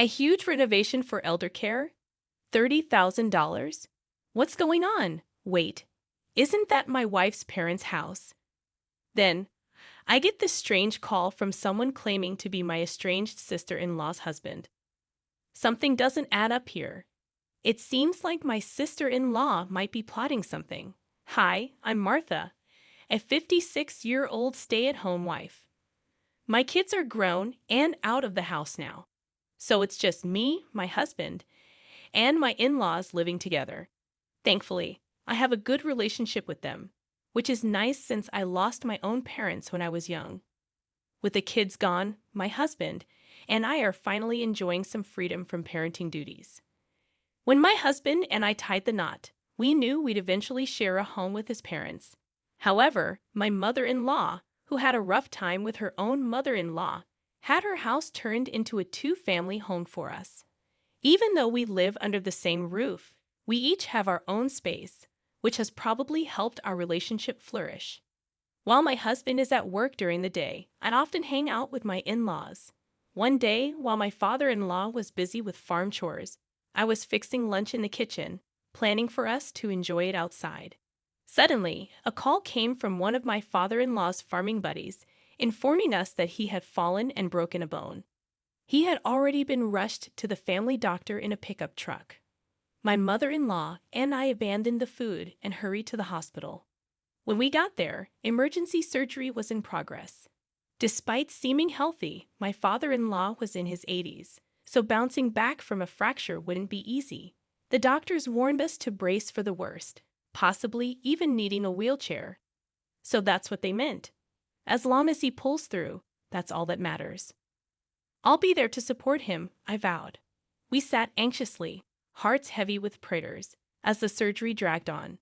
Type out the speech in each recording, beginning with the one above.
A huge renovation for elder care? $30,000? What's going on? Wait, isn't that my wife's parents' house? Then, I get this strange call from someone claiming to be my estranged sister-in-law's husband. Something doesn't add up here. It seems like my sister-in-law might be plotting something. Hi, I'm Martha, a 56-year-old stay-at-home wife. My kids are grown and out of the house now. So it's just me, my husband, and my in-laws living together. Thankfully, I have a good relationship with them, which is nice since I lost my own parents when I was young. With the kids gone, my husband and I are finally enjoying some freedom from parenting duties. When my husband and I tied the knot, we knew we'd eventually share a home with his parents. However, my mother-in-law, who had a rough time with her own mother-in-law, had her house turned into a two-family home for us. Even though we live under the same roof, we each have our own space, which has probably helped our relationship flourish. While my husband is at work during the day, I'd often hang out with my in-laws. One day, while my father-in-law was busy with farm chores, I was fixing lunch in the kitchen, planning for us to enjoy it outside. Suddenly, a call came from one of my father-in-law's farming buddies, informing us that he had fallen and broken a bone. He had already been rushed to the family doctor in a pickup truck. My mother-in-law and I abandoned the food and hurried to the hospital. When we got there, emergency surgery was in progress. Despite seeming healthy, my father-in-law was in his 80s, so bouncing back from a fracture wouldn't be easy. The doctors warned us to brace for the worst, possibly even needing a wheelchair. So that's what they meant. As long as he pulls through, that's all that matters. I'll be there to support him, I vowed. We sat anxiously, hearts heavy with prayers, as the surgery dragged on.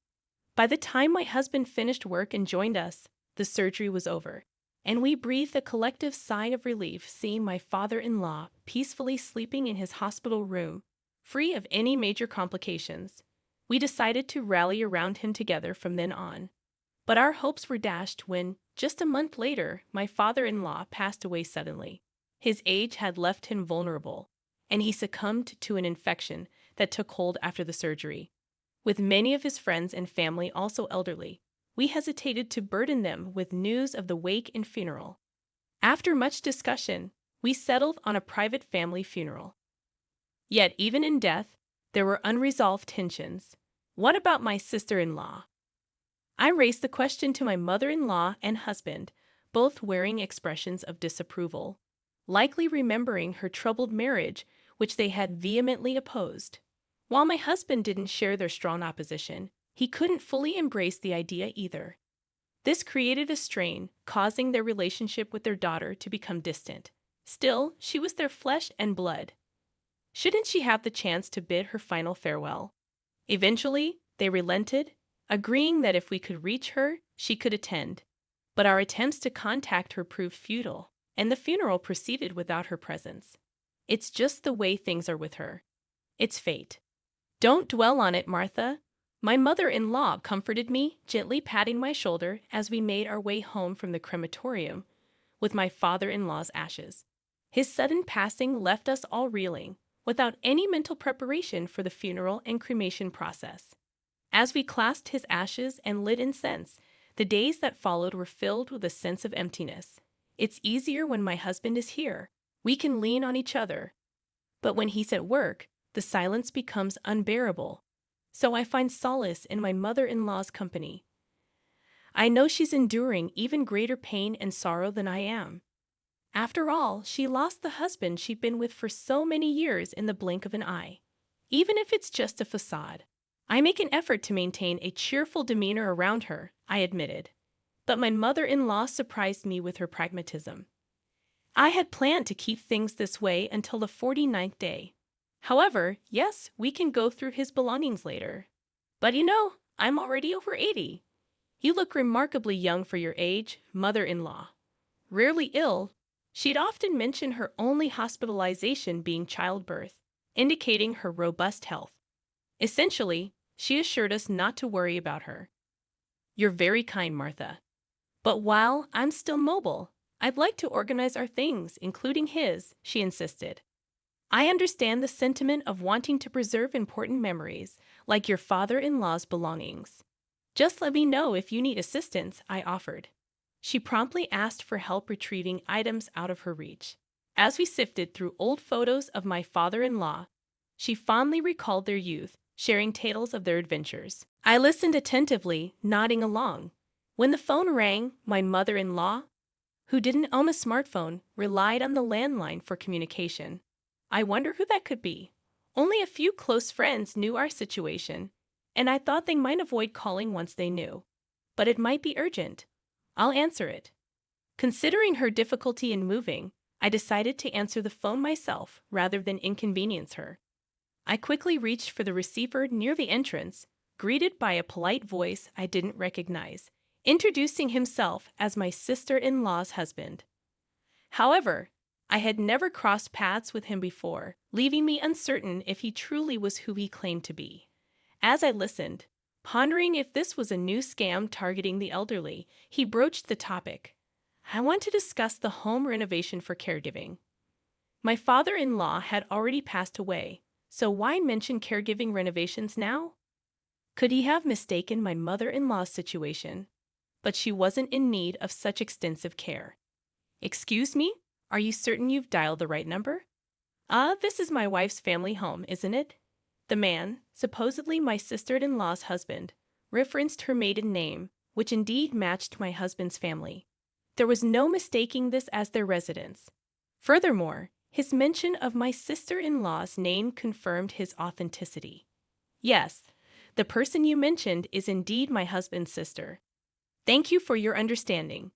By the time my husband finished work and joined us, the surgery was over, and we breathed a collective sigh of relief seeing my father-in-law peacefully sleeping in his hospital room, free of any major complications. We decided to rally around him together from then on. But our hopes were dashed when, just a month later, my father-in-law passed away suddenly. His age had left him vulnerable, and he succumbed to an infection that took hold after the surgery. With many of his friends and family also elderly, we hesitated to burden them with news of the wake and funeral. After much discussion, we settled on a private family funeral. Yet even in death, there were unresolved tensions. What about my sister-in-law? I raised the question to my mother-in-law and husband, both wearing expressions of disapproval, likely remembering her troubled marriage, which they had vehemently opposed. While my husband didn't share their strong opposition, he couldn't fully embrace the idea either. This created a strain, causing their relationship with their daughter to become distant. Still, she was their flesh and blood. Shouldn't she have the chance to bid her final farewell? Eventually, they relented, agreeing that if we could reach her, she could attend. But our attempts to contact her proved futile, and the funeral proceeded without her presence. It's just the way things are with her. It's fate. Don't dwell on it, Martha. My mother-in-law comforted me, gently patting my shoulder as we made our way home from the crematorium with my father-in-law's ashes. His sudden passing left us all reeling, without any mental preparation for the funeral and cremation process. As we clasped his ashes and lit incense, the days that followed were filled with a sense of emptiness. It's easier when my husband is here. We can lean on each other. But when he's at work, the silence becomes unbearable. So I find solace in my mother-in-law's company. I know she's enduring even greater pain and sorrow than I am. After all, she lost the husband she'd been with for so many years in the blink of an eye. Even if it's just a facade. I make an effort to maintain a cheerful demeanor around her, I admitted. But my mother-in-law surprised me with her pragmatism. I had planned to keep things this way until the 49th day. However, yes, we can go through his belongings later. But I'm already over 80. You look remarkably young for your age, mother-in-law. Rarely ill, she'd often mention her only hospitalization being childbirth, indicating her robust health. Essentially, she assured us not to worry about her. You're very kind, Martha. But while I'm still mobile, I'd like to organize our things, including his, she insisted. I understand the sentiment of wanting to preserve important memories, like your father-in-law's belongings. Just let me know if you need assistance, I offered. She promptly asked for help retrieving items out of her reach. As we sifted through old photos of my father-in-law, she fondly recalled their youth, sharing tales of their adventures. I listened attentively, nodding along. When the phone rang, my mother-in-law, who didn't own a smartphone, relied on the landline for communication. I wonder who that could be. Only a few close friends knew our situation, and I thought they might avoid calling once they knew. But it might be urgent. I'll answer it. Considering her difficulty in moving, I decided to answer the phone myself rather than inconvenience her. I quickly reached for the receiver near the entrance, greeted by a polite voice I didn't recognize, introducing himself as my sister-in-law's husband. However, I had never crossed paths with him before, leaving me uncertain if he truly was who he claimed to be. As I listened, pondering if this was a new scam targeting the elderly, he broached the topic. I want to discuss the home renovation for caregiving. My father-in-law had already passed away, so why mention caregiving renovations now? Could he have mistaken my mother-in-law's situation? But she wasn't in need of such extensive care. Excuse me? Are you certain you've dialed the right number? This is my wife's family home, isn't it? The man, supposedly my sister-in-law's husband, referenced her maiden name, which indeed matched my husband's family. There was no mistaking this as their residence. Furthermore, his mention of my sister-in-law's name confirmed his authenticity. Yes, the person you mentioned is indeed my husband's sister. Thank you for your understanding.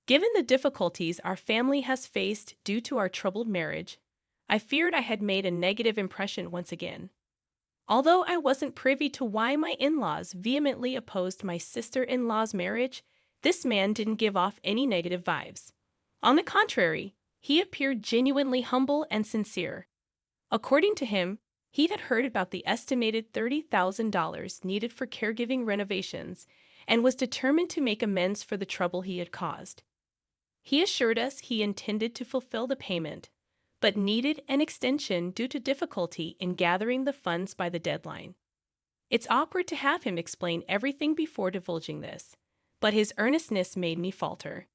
Given the difficulties our family has faced due to our troubled marriage, I feared I had made a negative impression once again. Although I wasn't privy to why my in-laws vehemently opposed my sister-in-law's marriage, this man didn't give off any negative vibes. On the contrary, he appeared genuinely humble and sincere. According to him, he had heard about the estimated $30,000 needed for caregiving renovations and was determined to make amends for the trouble he had caused. He assured us he intended to fulfill the payment, but needed an extension due to difficulty in gathering the funds by the deadline. It's awkward to have him explain everything before divulging this, but his earnestness made me falter.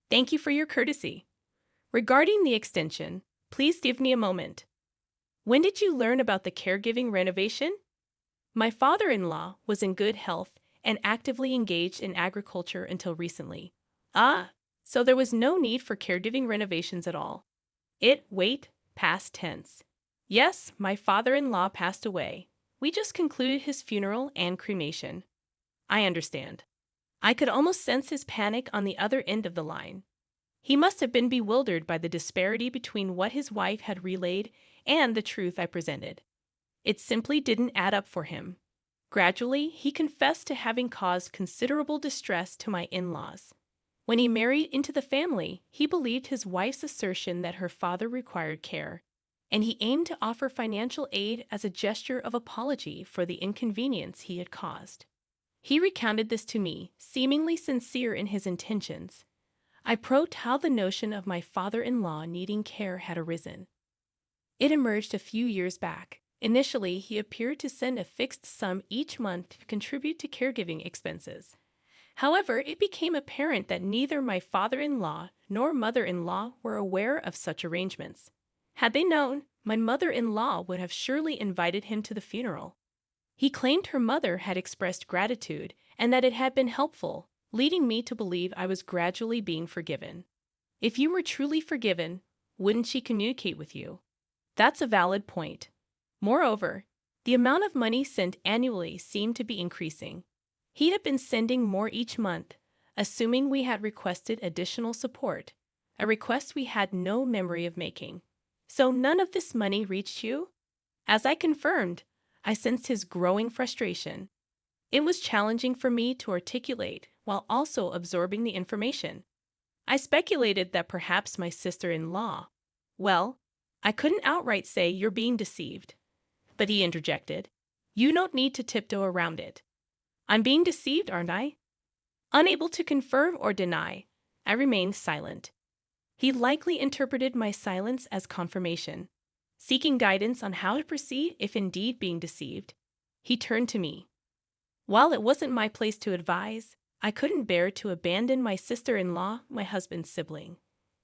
Thank you for your courtesy. Regarding the extension, please give me a moment. When did you learn about the caregiving renovation? My father-in-law was in good health and actively engaged in agriculture until recently. So there was no need for caregiving renovations at all. Past tense. Yes, my father-in-law passed away. We just concluded his funeral and cremation. I understand. I could almost sense his panic on the other end of the line. He must have been bewildered by the disparity between what his wife had relayed and the truth I presented. It simply didn't add up for him. Gradually, he confessed to having caused considerable distress to my in-laws. When he married into the family, he believed his wife's assertion that her father required care, and he aimed to offer financial aid as a gesture of apology for the inconvenience he had caused. He recounted this to me, seemingly sincere in his intentions. I probed how the notion of my father-in-law needing care had arisen. It emerged a few years back. Initially, he appeared to send a fixed sum each month to contribute to caregiving expenses. However, it became apparent that neither my father-in-law nor mother-in-law were aware of such arrangements. Had they known, my mother-in-law would have surely invited him to the funeral. He claimed her mother had expressed gratitude and that it had been helpful, leading me to believe I was gradually being forgiven. If you were truly forgiven, wouldn't she communicate with you? That's a valid point. Moreover, the amount of money sent annually seemed to be increasing. He had been sending more each month, assuming we had requested additional support, a request we had no memory of making. So none of this money reached you? As I confirmed, I sensed his growing frustration. It was challenging for me to articulate while also absorbing the information. I speculated that perhaps my sister-in-law. Well, I couldn't outright say you're being deceived. But he interjected, you don't need to tiptoe around it. I'm being deceived, aren't I? Unable to confirm or deny, I remained silent. He likely interpreted my silence as confirmation. seeking guidance on how to proceed if indeed being deceived. He turned to me. While it wasn't my place to advise, I couldn't bear to abandon my sister-in-law, my husband's sibling.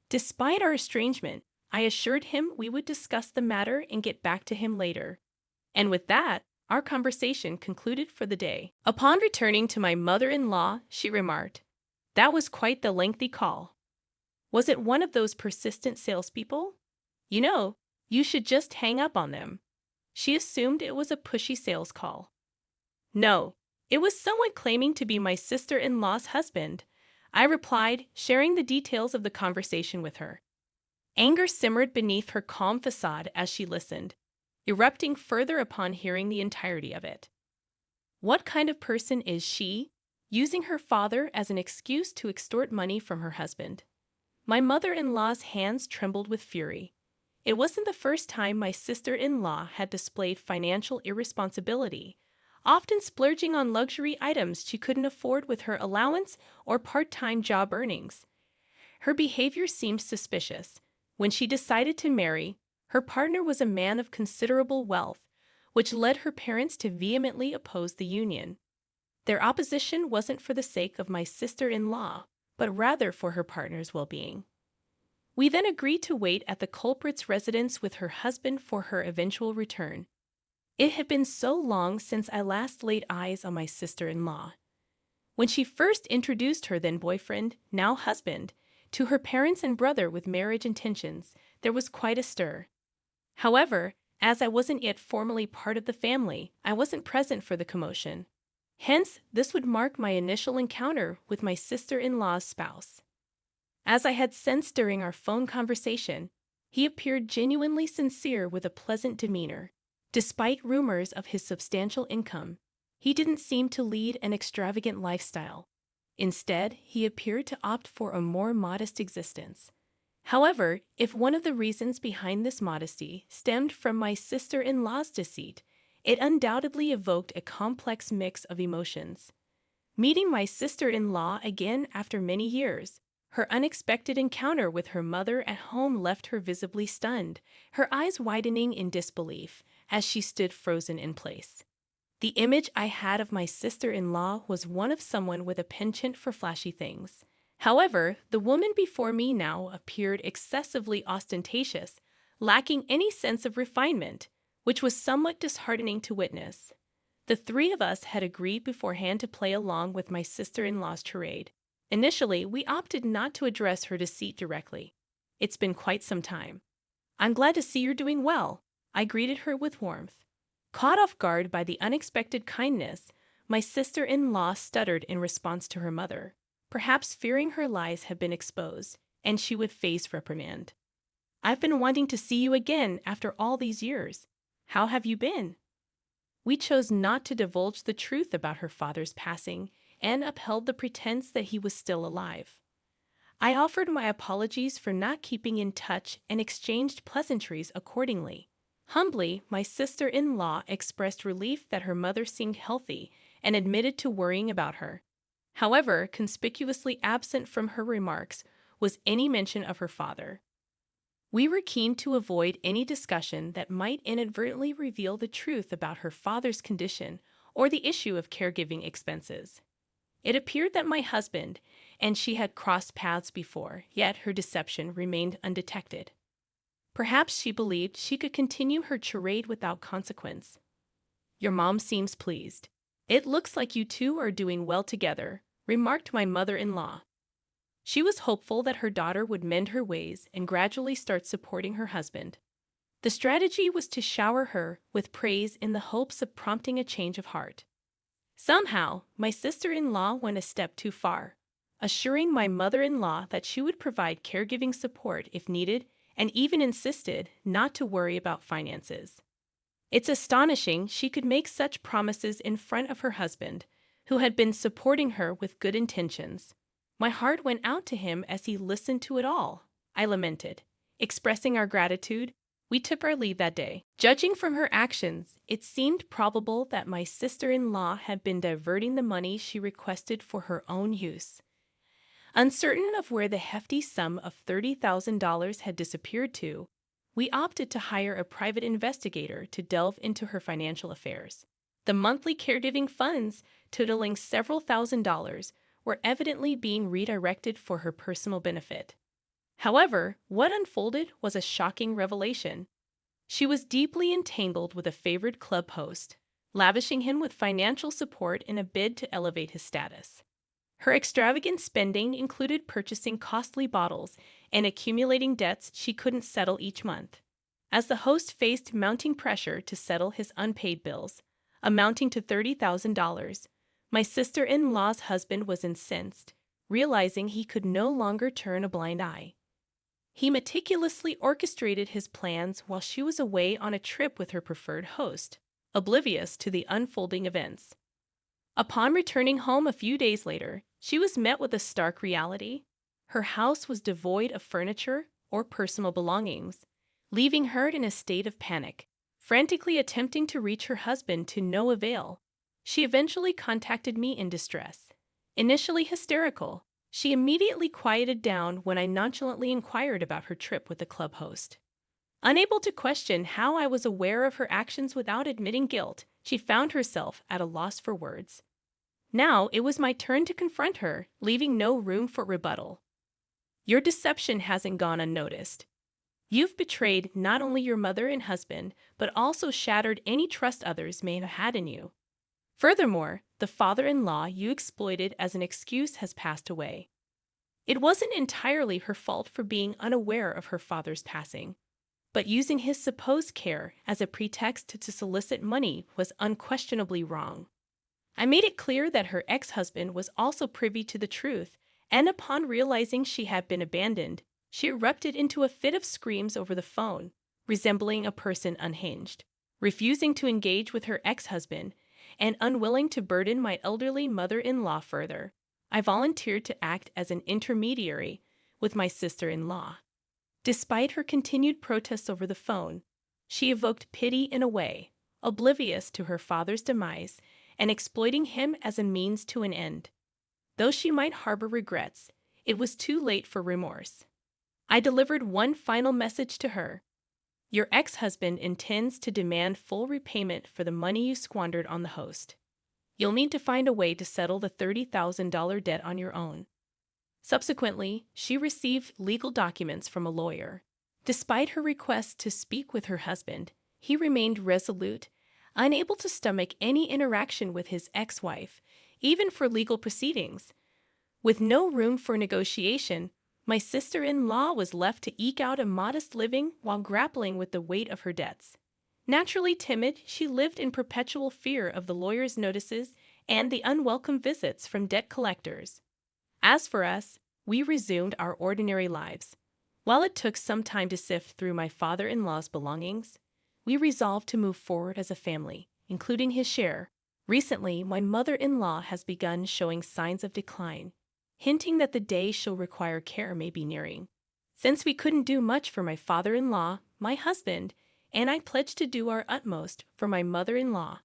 Despite our estrangement, I assured him we would discuss the matter and get back to him later. And with that, our conversation concluded for the day. Upon returning to my mother-in-law, she remarked, "That was quite the lengthy call. Was it one of those persistent salespeople? You know, you should just hang up on them." She assumed it was a pushy sales call. "No, it was someone claiming to be my sister-in-law's husband," I replied, sharing the details of the conversation with her. Anger simmered beneath her calm facade as she listened, erupting further upon hearing the entirety of it. What kind of person is she, using her father as an excuse to extort money from her husband? My mother-in-law's hands trembled with fury. It wasn't the first time my sister-in-law had displayed financial irresponsibility, often splurging on luxury items she couldn't afford with her allowance or part-time job earnings. Her behavior seemed suspicious. When she decided to marry, her partner was a man of considerable wealth, which led her parents to vehemently oppose the union. Their opposition wasn't for the sake of my sister-in-law, but rather for her partner's well-being. We then agreed to wait at the culprit's residence with her husband for her eventual return. It had been so long since I last laid eyes on my sister-in-law. When she first introduced her then boyfriend, now husband, to her parents and brother with marriage intentions, there was quite a stir. However, as I wasn't yet formally part of the family, I wasn't present for the commotion. Hence, this would mark my initial encounter with my sister-in-law's spouse. As I had sensed during our phone conversation, he appeared genuinely sincere with a pleasant demeanor. Despite rumors of his substantial income, he didn't seem to lead an extravagant lifestyle. Instead, he appeared to opt for a more modest existence. However, if one of the reasons behind this modesty stemmed from my sister-in-law's deceit, it undoubtedly evoked a complex mix of emotions. Meeting my sister-in-law again after many years, her unexpected encounter with her mother at home left her visibly stunned, her eyes widening in disbelief as she stood frozen in place. The image I had of my sister-in-law was one of someone with a penchant for flashy things. However, the woman before me now appeared excessively ostentatious, lacking any sense of refinement, which was somewhat disheartening to witness. The three of us had agreed beforehand to play along with my sister-in-law's charade. Initially, we opted not to address her deceit directly. "It's been quite some time. I'm glad to see you're doing well," I greeted her with warmth. Caught off guard by the unexpected kindness, my sister-in-law stuttered in response to her mother, perhaps fearing her lies had been exposed, and she would face reprimand. "I've been wanting to see you again after all these years. How have you been?" We chose not to divulge the truth about her father's passing and upheld the pretense that he was still alive. I offered my apologies for not keeping in touch and exchanged pleasantries accordingly. Humbly, my sister-in-law expressed relief that her mother seemed healthy and admitted to worrying about her. However, conspicuously absent from her remarks was any mention of her father. We were keen to avoid any discussion that might inadvertently reveal the truth about her father's condition or the issue of caregiving expenses. It appeared that my husband and she had crossed paths before, yet her deception remained undetected. Perhaps she believed she could continue her charade without consequence. "Your mom seems pleased. It looks like you two are doing well together," remarked my mother-in-law. She was hopeful that her daughter would mend her ways and gradually start supporting her husband. The strategy was to shower her with praise in the hopes of prompting a change of heart. Somehow, my sister-in-law went a step too far, assuring my mother-in-law that she would provide caregiving support if needed and even insisted not to worry about finances. It's astonishing she could make such promises in front of her husband, who had been supporting her with good intentions. My heart went out to him as he listened to it all, I lamented. Expressing our gratitude, we took our leave that day. Judging from her actions, it seemed probable that my sister-in-law had been diverting the money she requested for her own use. Uncertain of where the hefty sum of $30,000 had disappeared to, we opted to hire a private investigator to delve into her financial affairs. The monthly caregiving funds, totaling several $1,000s, were evidently being redirected for her personal benefit. However, what unfolded was a shocking revelation. She was deeply entangled with a favored club host, lavishing him with financial support in a bid to elevate his status. Her extravagant spending included purchasing costly bottles and accumulating debts she couldn't settle each month. As the host faced mounting pressure to settle his unpaid bills, amounting to $30,000, my sister-in-law's husband was incensed, realizing he could no longer turn a blind eye. He meticulously orchestrated his plans while she was away on a trip with her preferred host, oblivious to the unfolding events. Upon returning home a few days later, she was met with a stark reality. Her house was devoid of furniture or personal belongings, leaving her in a state of panic, frantically attempting to reach her husband to no avail. She eventually contacted me in distress. Initially hysterical, she immediately quieted down when I nonchalantly inquired about her trip with the club host. Unable to question how I was aware of her actions without admitting guilt, she found herself at a loss for words. Now it was my turn to confront her, leaving no room for rebuttal. Your deception hasn't gone unnoticed. You've betrayed not only your mother and husband, but also shattered any trust others may have had in you. Furthermore, the father-in-law you exploited as an excuse has passed away. It wasn't entirely her fault for being unaware of her father's passing, but using his supposed care as a pretext to solicit money was unquestionably wrong. I made it clear that her ex-husband was also privy to the truth, and upon realizing she had been abandoned, she erupted into a fit of screams over the phone, resembling a person unhinged. Refusing to engage with her ex-husband and unwilling to burden my elderly mother-in-law further, I volunteered to act as an intermediary with my sister-in-law. Despite her continued protests over the phone, she evoked pity in a way, oblivious to her father's demise and exploiting him as a means to an end. Though she might harbor regrets, it was too late for remorse. I delivered one final message to her. Your ex-husband intends to demand full repayment for the money you squandered on the host. You'll need to find a way to settle the $30,000 debt on your own. Subsequently, she received legal documents from a lawyer. Despite her request to speak with her husband, he remained resolute, unable to stomach any interaction with his ex-wife, even for legal proceedings. With no room for negotiation, my sister-in-law was left to eke out a modest living while grappling with the weight of her debts. Naturally timid, she lived in perpetual fear of the lawyer's notices and the unwelcome visits from debt collectors. As for us, we resumed our ordinary lives. While it took some time to sift through my father-in-law's belongings, we resolved to move forward as a family, including his share. Recently, my mother-in-law has begun showing signs of decline, hinting that the day she'll require care may be nearing. Since we couldn't do much for my father-in-law, my husband, and I pledged to do our utmost for my mother-in-law,